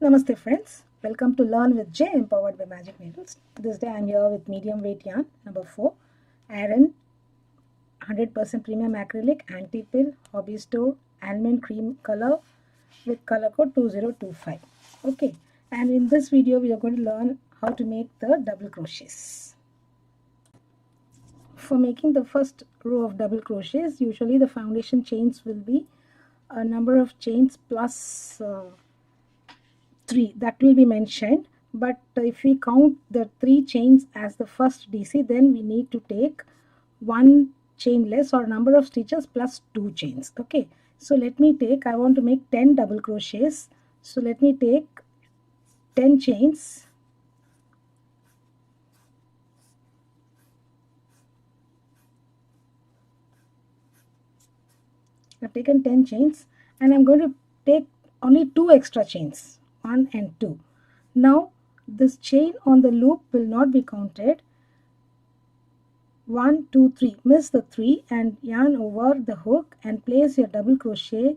Namaste friends, welcome to Learn with J empowered by Magic Needles. This day I am here with medium weight yarn number 4, Aran 100% premium acrylic, anti-pill, hobby store, almond cream color with color code 2025. Okay, and in this video we are going to learn how to make the double crochets. For making the first row of double crochets, usually the foundation chains will be a number of chains plus 3 that will be mentioned, but if we count the 3 chains as the first DC, then we need to take 1 chain less or number of stitches plus 2 chains. Okay, so let me take, I want to make 10 double crochets, so let me take 10 chains. I've taken 10 chains and I'm going to take only 2 extra chains, 1 and 2. Now this chain on the loop will not be counted. 1, 2, 3, miss the 3 and yarn over the hook and place your double crochet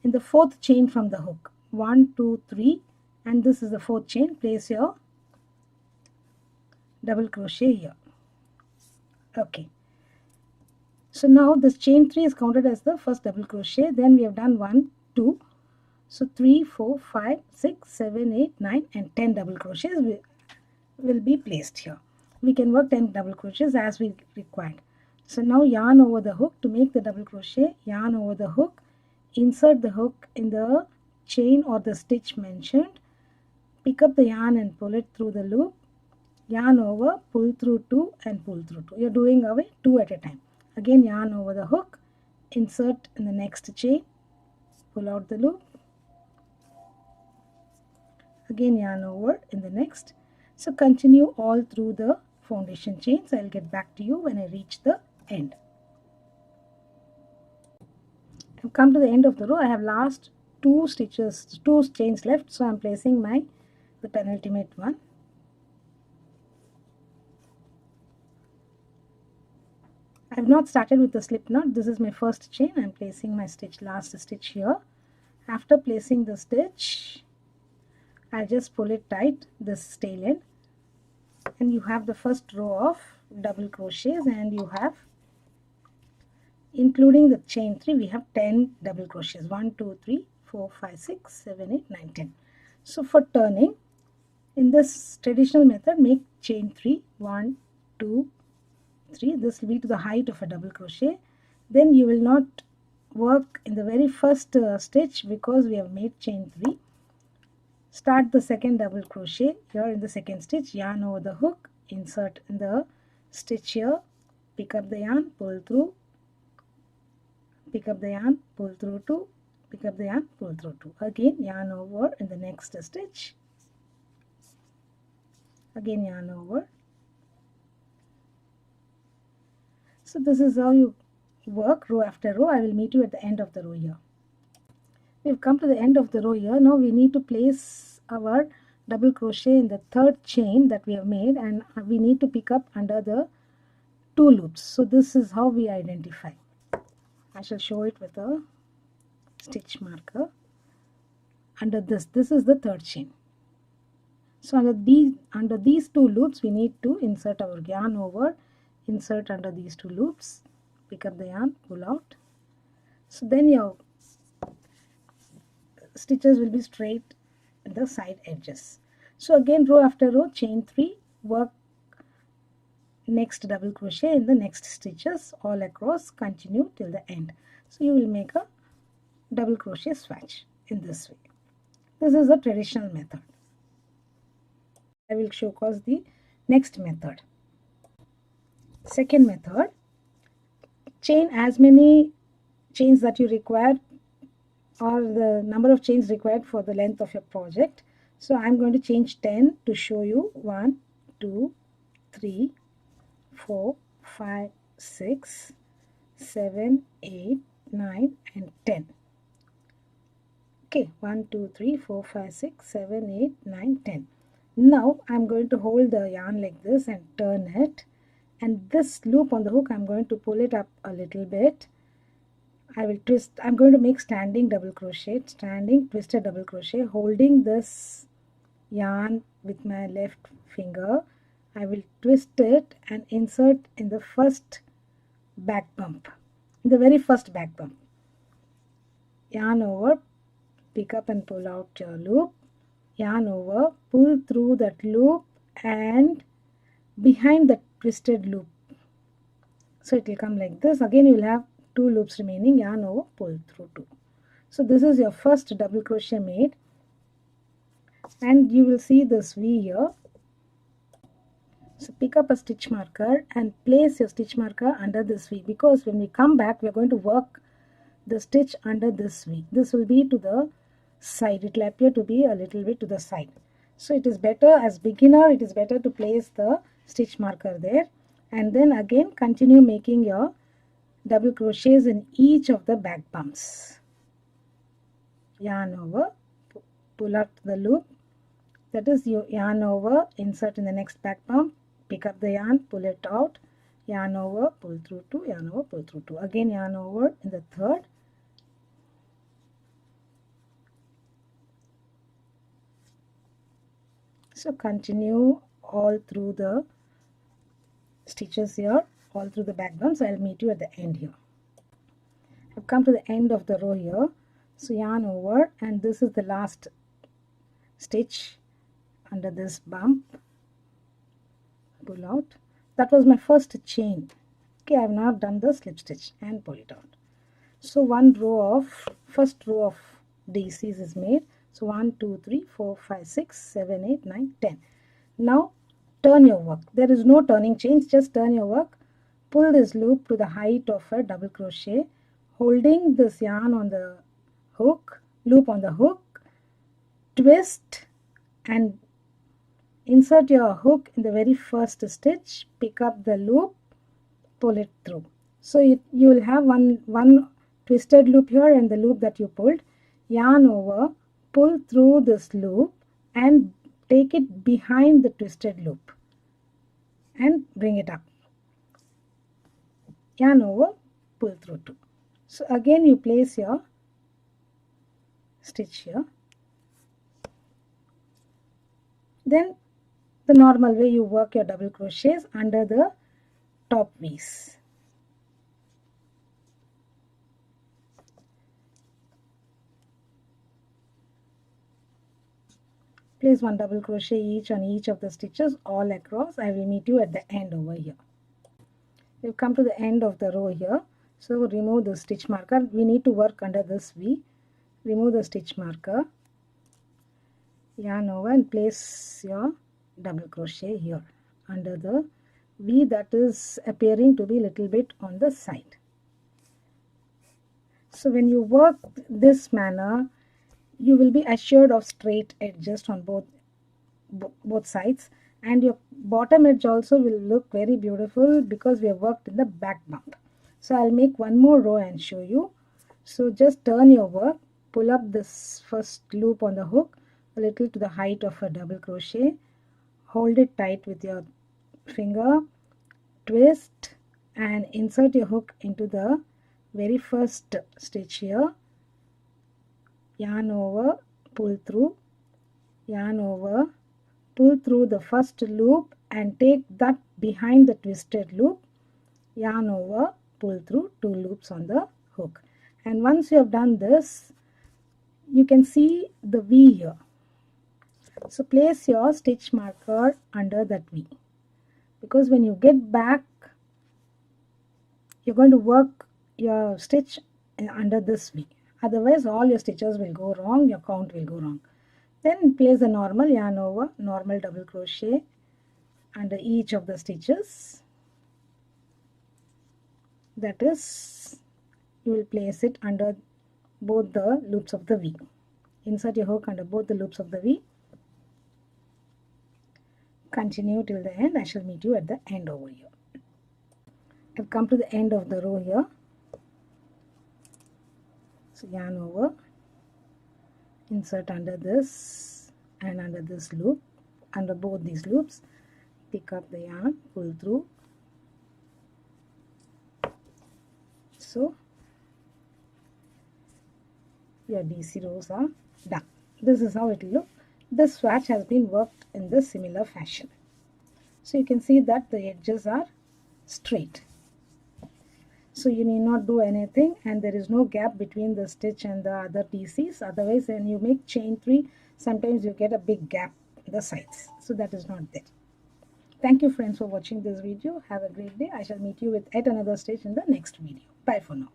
in the 4th chain from the hook. 1, 2, 3, and this is the 4th chain. Place your double crochet here. Okay, so now this chain 3 is counted as the first double crochet. Then we have done 1, 2, so 3, 4, 5, 6, 7, 8, 9 and 10 double crochets will be placed here. We can work 10 double crochets as we required. So now yarn over the hook. To make the double crochet, yarn over the hook, insert the hook in the chain or the stitch mentioned, pick up the yarn and pull it through the loop, yarn over, pull through 2 and pull through 2. You're doing away 2 at a time. Again yarn over the hook, insert in the next chain, pull out the loop, again yarn over in the next. So continue all through the foundation chains. I'll get back to you when I reach the end. I've come to the end of the row. I have last 2 stitches, 2 chains left, so I'm placing the penultimate one. I have not started with the slip knot. This is my first chain. I'm placing my last stitch here. After placing the stitch, I'll just pull it tight, this tail end, and you have the first row of double crochets, and you have, including the chain 3, we have 10 double crochets. 1, 2, 3, 4, 5, 6, 7, 8, 9, 10. So for turning, in this traditional method, make chain 3, 1, 2, 3. This will be to the height of a double crochet. Then you will not work in the very first stitch because we have made chain 3. Start the second double crochet here in the second stitch, yarn over the hook, insert in the stitch here, pick up the yarn, pull through, pick up the yarn, pull through 2, pick up the yarn, pull through 2. Again yarn over in the next stitch, again yarn over. So this is how you work row after row. I will meet you at the end of the row here. We've come to the end of the row here. Now we need to place our double crochet in the 3rd chain that we have made, and we need to pick up under the 2 loops. So this is how we identify. I shall show it with a stitch marker. Under this is the 3rd chain. So under these 2 loops we need to insert our yarn over, insert under these 2 loops, pick up the yarn, pull out. So then your stitches will be straight at the side edges. So again row after row, chain 3, work next double crochet in the next stitches all across, continue till the end. So you will make a double crochet swatch in this way. This is the traditional method. I will show cause the next method. Second method, chain as many chains that you require or the number of chains required for the length of your project. So I'm going to change 10 to show you 1, 2, 3, 4, 5, 6, 7, 8, 9 and 10. Okay, 1, 2, 3, 4, 5, 6, 7, 8, 9, 10. Now I'm going to hold the yarn like this and turn it, and this loop on the hook I'm going to pull it up a little bit. I will twist. I'm going to make standing double crochet, standing twisted double crochet, holding this yarn with my left finger. I will twist it and insert in the first back bump, in the very first back bump. Yarn over, pick up and pull out your loop, yarn over, pull through that loop and behind the twisted loop. So it will come like this. Again you will have 2 loops remaining, yarn over, pull through 2. So this is your first double crochet made, and you will see this V here. So pick up a stitch marker and place your stitch marker under this V, because when we come back we are going to work the stitch under this V. This will be to the side. It will appear to be a little bit to the side. So it is better, as beginner it is better to place the stitch marker there, and then again continue making your double crochets in each of the back bumps. Yarn over, pull out the loop, that is you yarn over, insert in the next back bump, pick up the yarn, pull it out, yarn over, pull through 2, yarn over, pull through 2, again yarn over in the third, so continue all through the stitches here, all through the back bumps. I'll meet you at the end here. I've come to the end of the row here, so yarn over, and this is the last stitch under this bump, pull out. That was my first chain. Okay, I have now done the slip stitch and pull it out. So first row of DCs is made. So 1 2 3 4 5 6 7 8 9 10. Now turn your work. There is no turning chains, just turn your work. Pull this loop to the height of a double crochet, holding this yarn on the hook, loop on the hook, twist and insert your hook in the very first stitch, pick up the loop, pull it through. So you will have one twisted loop here and the loop that you pulled. Yarn over, pull through this loop and take it behind the twisted loop and bring it up. Yarn over, pull through 2. So again you place your stitch here. Then the normal way you work your double crochets under the top V's. Place 1 double crochet each on each of the stitches all across. I will meet you at the end over here. We've come to the end of the row here. So remove the stitch marker. We need to work under this V. Remove the stitch marker, yarn over and place your double crochet here under the V that is appearing to be a little bit on the side. So when you work this manner, you will be assured of straight edges on both sides, and your bottom edge also will look very beautiful because we have worked in the back bump. So I'll make one more row and show you. So just turn your work, pull up this first loop on the hook a little to the height of a double crochet, hold it tight with your finger, twist and insert your hook into the very first stitch here, yarn over, pull through, yarn over, pull through the first loop and take that behind the twisted loop, yarn over, pull through 2 loops on the hook. And once you have done this, you can see the V here. So place your stitch marker under that V, because when you get back you're going to work your stitch under this V. Otherwise all your stitches will go wrong, your count will go wrong. Then place a normal yarn over, normal double crochet under each of the stitches. That is, you will place it under both the loops of the V. Insert your hook under both the loops of the V. Continue till the end. I shall meet you at the end over here. I've come to the end of the row here. So yarn over, insert under this and under this loop, under both these loops, pick up the yarn, pull through. So your DC rows are done. This is how it will look. This swatch has been worked in this similar fashion. So you can see that the edges are straight. So you need not do anything, and there is no gap between the stitch and the other DCs. Otherwise, when you make chain 3, sometimes you get a big gap in the sides. So that is not there. Thank you friends for watching this video. Have a great day. I shall meet you with yet another stitch in the next video. Bye for now.